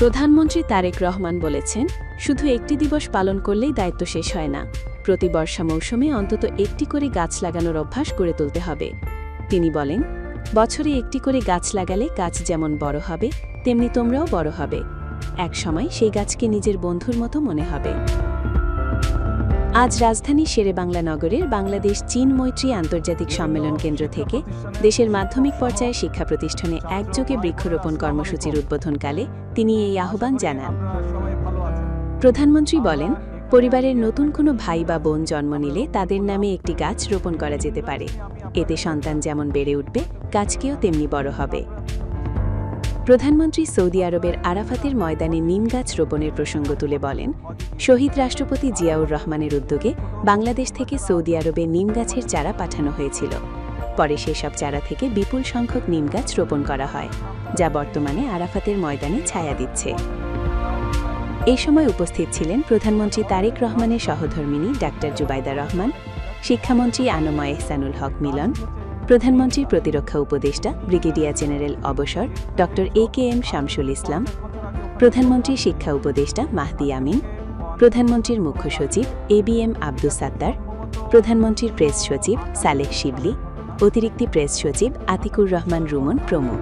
প্রধানমন্ত্রী তারেক রহমান বলেছেন, শুধু একটি দিবস পালন করলেই দায়িত্ব শেষ হয় না, প্রতি বর্ষা মৌসুমে অন্তত একটি করে গাছ লাগানোর অভ্যাস গড়ে তুলতে হবে। তিনি বলেন, বছরে একটি করে গাছ লাগালে গাছ যেমন বড় হবে, তেমনি তোমরাও বড় হবে। এক সময় সেই গাছকে নিজের বন্ধুর মতো মনে হবে। আজ রাজধানী শেরেবাংলা নগরের বাংলাদেশ চীন মৈত্রী আন্তর্জাতিক সম্মেলন কেন্দ্র থেকে দেশের মাধ্যমিক পর্যায়ে শিক্ষা প্রতিষ্ঠানে একযোগে বৃক্ষরোপণ কর্মসূচির উদ্বোধনকালে তিনি এই আহ্বান জানান। প্রধানমন্ত্রী বলেন, পরিবারের নতুন কোনো ভাই বা বোন জন্ম নিলে তাদের নামে একটি গাছ রোপণ করা যেতে পারে। এতে সন্তান যেমন বেড়ে উঠবে, গাছকেও তেমনি বড় হবে। প্রধানমন্ত্রী সৌদি আরবের আরাফাতের ময়দানে নিম গাছ রোপণের প্রসঙ্গ তুলে বলেন, শহীদ রাষ্ট্রপতি জিয়াউর রহমানের উদ্যোগে বাংলাদেশ থেকে সৌদি আরবে নিম গাছের চারা পাঠানো হয়েছিল। পরে সেসব চারা থেকে বিপুল সংখ্যক নিম গাছ রোপণ করা হয়, যা বর্তমানে আরাফাতের ময়দানে ছায়া দিচ্ছে। এই সময় উপস্থিত ছিলেন প্রধানমন্ত্রী তারেক রহমানের সহধর্মিণী ডাক্তার জুবাইদা রহমান, শিক্ষামন্ত্রী আনম এহসানুল হক মিলন, প্রধানমন্ত্রীর প্রতিরক্ষা উপদেষ্টা ব্রিগেডিয়ার জেনারেল অবসর ডক্টর AKM শামসুল ইসলাম, প্রধানমন্ত্রীর শিক্ষা উপদেষ্টা মাহদি আমিন, প্রধানমন্ত্রীর মুখ্য সচিব ABM আব্দুস সাত্তার, প্রধানমন্ত্রীর প্রেস সচিব সালেহ শিবলি, অতিরিক্ত প্রেস সচিব আতিকুর রহমান রুমন প্রমুখ।